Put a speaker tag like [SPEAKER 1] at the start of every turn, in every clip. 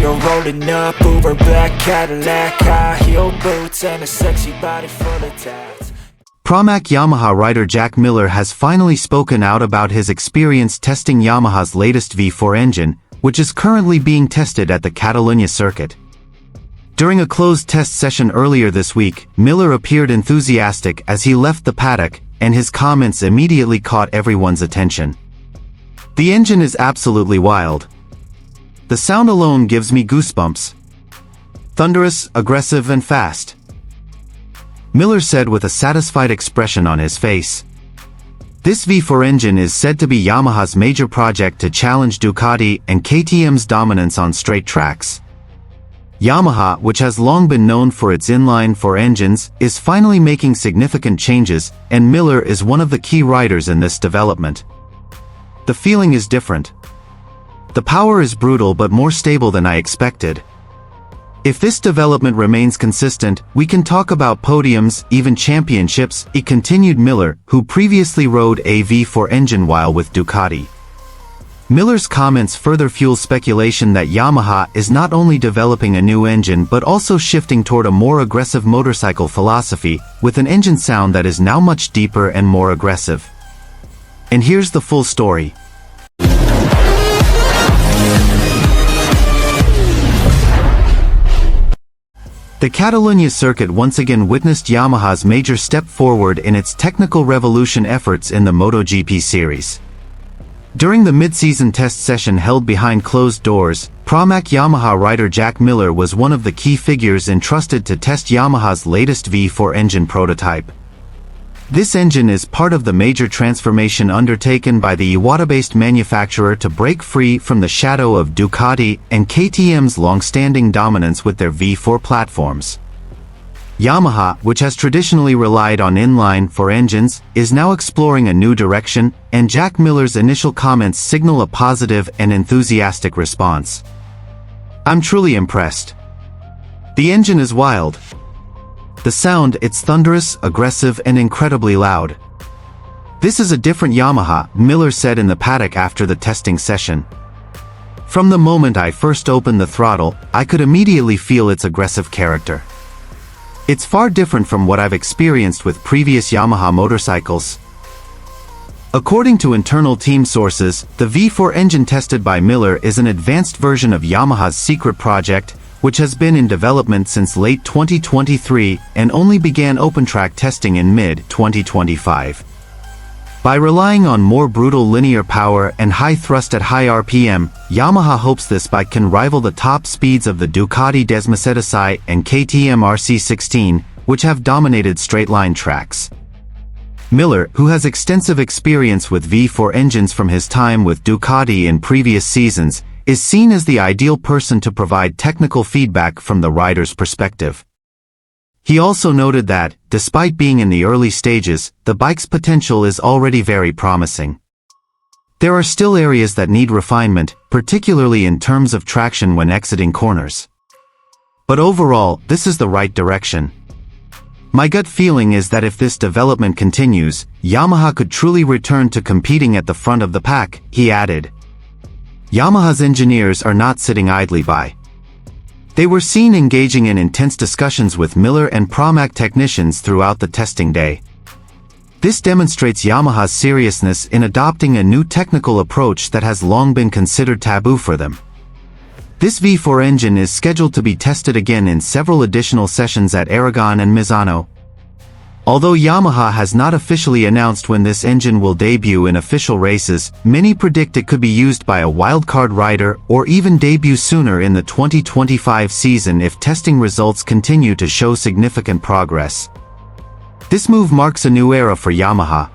[SPEAKER 1] you're rolling up, Uber black Cadillac, high heel boots, and a sexy body full of tats.
[SPEAKER 2] Pramac Yamaha rider Jack Miller has finally spoken out about his experience testing Yamaha's latest V4 engine, which is currently being tested at the Catalunya circuit. During a closed test session earlier this week, Miller appeared enthusiastic as he left the paddock, and his comments immediately caught everyone's attention. "The engine is absolutely wild. The sound alone gives me goosebumps. Thunderous, aggressive, and fast," Miller said with a satisfied expression on his face. This V4 engine is said to be Yamaha's major project to challenge Ducati and KTM's dominance on straight tracks. Yamaha, which has long been known for its inline-4 engines, is finally making significant changes, and Miller is one of the key riders in this development. "The feeling is different. The power is brutal but more stable than I expected. If this development remains consistent, we can talk about podiums, even championships," continued Miller, who previously rode a V4 engine while with Ducati. Miller's comments further fuel speculation that Yamaha is not only developing a new engine but also shifting toward a more aggressive motorcycle philosophy, with an engine sound that is now much deeper and more aggressive. And here's the full story. The Catalunya circuit once again witnessed Yamaha's major step forward in its technical revolution efforts in the MotoGP series. During the mid-season test session held behind closed doors, Pramac Yamaha rider Jack Miller was one of the key figures entrusted to test Yamaha's latest V4 engine prototype. This engine is part of the major transformation undertaken by the Iwata-based manufacturer to break free from the shadow of Ducati and KTM's long-standing dominance with their V4 platforms. Yamaha, which has traditionally relied on inline-4 engines, is now exploring a new direction, and Jack Miller's initial comments signal a positive and enthusiastic response. "I'm truly impressed. The engine is wild. The sound, it's thunderous, aggressive, and incredibly loud. This is a different Yamaha," Miller said in the paddock after the testing session. "From the moment I first opened the throttle, I could immediately feel its aggressive character. It's far different from what I've experienced with previous Yamaha motorcycles." According to internal team sources, the V4 engine tested by Miller is an advanced version of Yamaha's secret project, which has been in development since late 2023 and only began open-track testing in mid-2025. By relying on more brutal linear power and high thrust at high RPM, Yamaha hopes this bike can rival the top speeds of the Ducati Desmocetisai and KTM RC16, which have dominated straight-line tracks. Miller, who has extensive experience with V4 engines from his time with Ducati in previous seasons, is seen as the ideal person to provide technical feedback from the rider's perspective. He also noted that, despite being in the early stages, the bike's potential is already very promising. There are still areas that need refinement, particularly in terms of traction when exiting corners. But overall, this is the right direction. My gut feeling is that if this development continues, Yamaha could truly return to competing at the front of the pack, he added. Yamaha's engineers are not sitting idly by. They were seen engaging in intense discussions with Miller and Pramac technicians throughout the testing day. This demonstrates Yamaha's seriousness in adopting a new technical approach that has long been considered taboo for them. This V4 engine is scheduled to be tested again in several additional sessions at Aragon and Misano. Although Yamaha has not officially announced when this engine will debut in official races, many predict it could be used by a wildcard rider or even debut sooner in the 2025 season if testing results continue to show significant progress. This move marks a new era for Yamaha.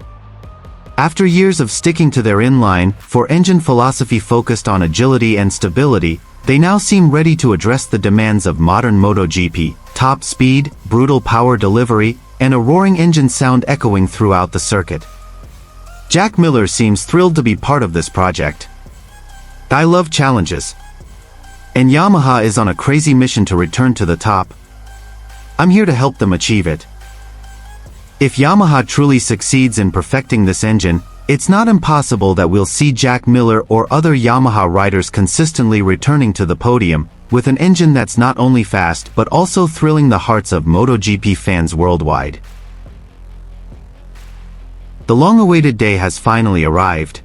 [SPEAKER 2] After years of sticking to their inline-4 engine philosophy focused on agility and stability, they now seem ready to address the demands of modern MotoGP: top speed, brutal power delivery, and a roaring engine sound echoing throughout the circuit. Jack Miller seems thrilled to be part of this project. "I love challenges. And Yamaha is on a crazy mission to return to the top. I'm here to help them achieve it." If Yamaha truly succeeds in perfecting this engine, it's not impossible that we'll see Jack Miller or other Yamaha riders consistently returning to the podium, with an engine that's not only fast but also thrilling the hearts of MotoGP fans worldwide. The long-awaited day has finally arrived.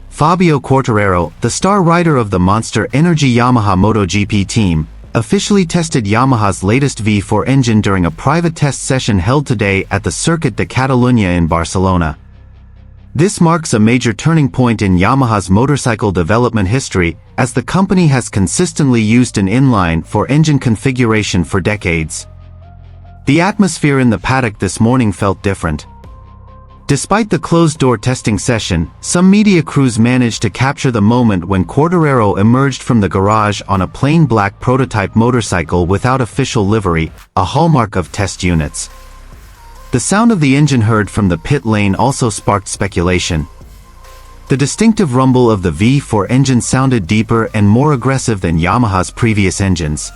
[SPEAKER 2] Fabio Quartararo, the star rider of the Monster Energy Yamaha MotoGP team, officially tested Yamaha's latest V4 engine during a private test session held today at the Circuit de Catalunya in Barcelona. This marks a major turning point in Yamaha's motorcycle development history, as the company has consistently used an inline-4 engine configuration for decades. The atmosphere in the paddock this morning felt different. Despite the closed-door testing session, some media crews managed to capture the moment when Quartararo emerged from the garage on a plain black prototype motorcycle without official livery, a hallmark of test units. The sound of the engine heard from the pit lane also sparked speculation. The distinctive rumble of the V4 engine sounded deeper and more aggressive than Yamaha's previous engines.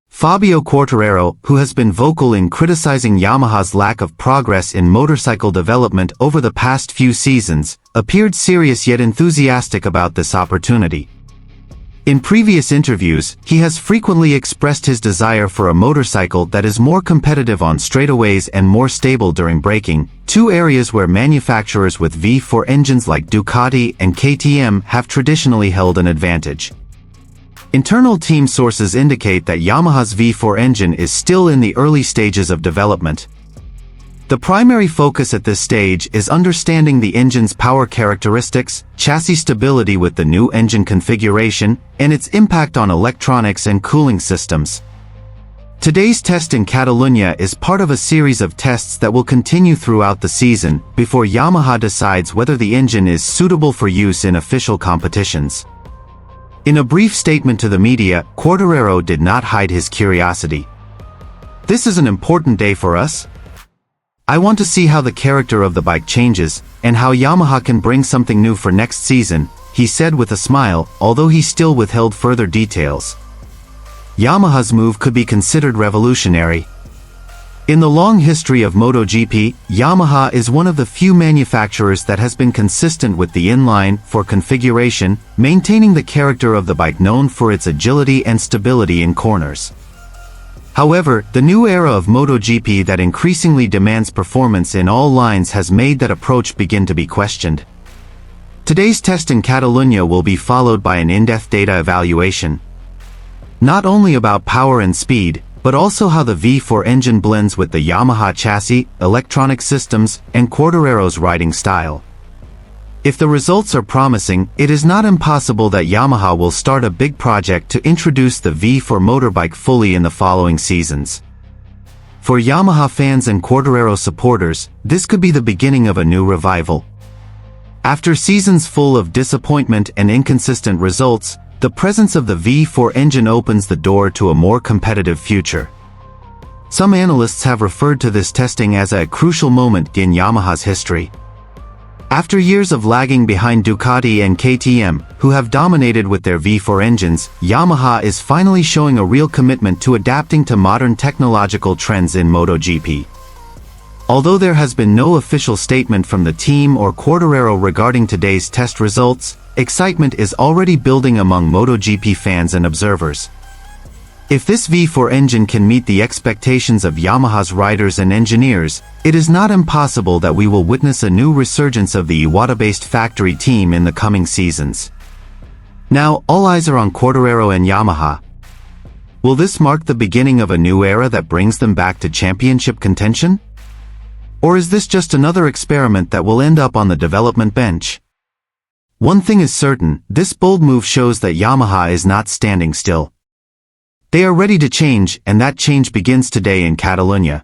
[SPEAKER 2] Fabio Quartararo, who has been vocal in criticizing Yamaha's lack of progress in motorcycle development over the past few seasons, appeared serious yet enthusiastic about this opportunity. In previous interviews, he has frequently expressed his desire for a motorcycle that is more competitive on straightaways and more stable during braking, two areas where manufacturers with V4 engines like Ducati and KTM have traditionally held an advantage. Internal team sources indicate that Yamaha's V4 engine is still in the early stages of development. The primary focus at this stage is understanding the engine's power characteristics, chassis stability with the new engine configuration, and its impact on electronics and cooling systems. Today's test in Catalunya is part of a series of tests that will continue throughout the season, before Yamaha decides whether the engine is suitable for use in official competitions. In a brief statement to the media, Quartararo did not hide his curiosity. "This is an important day for us. I want to see how the character of the bike changes, and how Yamaha can bring something new for next season," he said with a smile, although he still withheld further details. Yamaha's move could be considered revolutionary. In the long history of MotoGP, Yamaha is one of the few manufacturers that has been consistent with the inline-4 configuration, maintaining the character of the bike known for its agility and stability in corners. However, the new era of MotoGP that increasingly demands performance in all lines has made that approach begin to be questioned. Today's test in Catalunya will be followed by an in-depth data evaluation. Not only about power and speed, but also how the V4 engine blends with the Yamaha chassis, electronic systems, and Quartararo's riding style. If the results are promising, it is not impossible that Yamaha will start a big project to introduce the V4 motorbike fully in the following seasons. For Yamaha fans and Quartararo supporters, this could be the beginning of a new revival. After seasons full of disappointment and inconsistent results, the presence of the V4 engine opens the door to a more competitive future. Some analysts have referred to this testing as a crucial moment in Yamaha's history. After years of lagging behind Ducati and KTM, who have dominated with their V4 engines, Yamaha is finally showing a real commitment to adapting to modern technological trends in MotoGP. Although there has been no official statement from the team or Quartararo regarding today's test results, excitement is already building among MotoGP fans and observers. If this V4 engine can meet the expectations of Yamaha's riders and engineers, it is not impossible that we will witness a new resurgence of the Iwata-based factory team in the coming seasons. Now, all eyes are on Quartararo and Yamaha. Will this mark the beginning of a new era that brings them back to championship contention? Or is this just another experiment that will end up on the development bench? One thing is certain, this bold move shows that Yamaha is not standing still. They are ready to change, and that change begins today in Catalunya.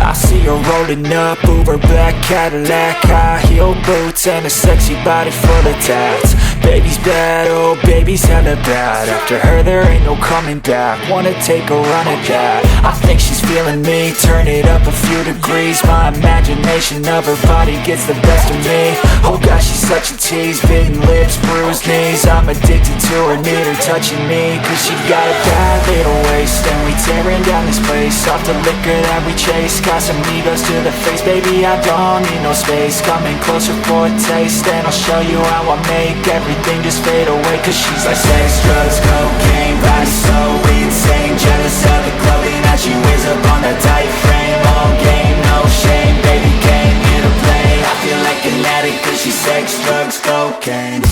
[SPEAKER 1] I see her rolling up, Uber black Cadillac, high heel boots and a sexy body full of tats. Baby's bad, oh baby's hella bad. After her there ain't no coming back. Wanna take a run at that. I think she's feeling me, turn it up a few degrees. My imagination of her body gets the best of me. Oh gosh, she's such a tease, bitten lips, bruised knees. I'm addicted to her, need her touching me, cause she got a bad little waist down this place. Off the liquor that we chase, got some egos to the face. Baby, I don't need no space. Coming closer for a taste, and I'll show you how I make everything just fade away. Cause she's like sex, drugs, cocaine, body so insane. Jealous of the clothing that she wears up on that tight frame. All game, no shame, baby came here to play. I feel like an addict cause she's sex, drugs, cocaine.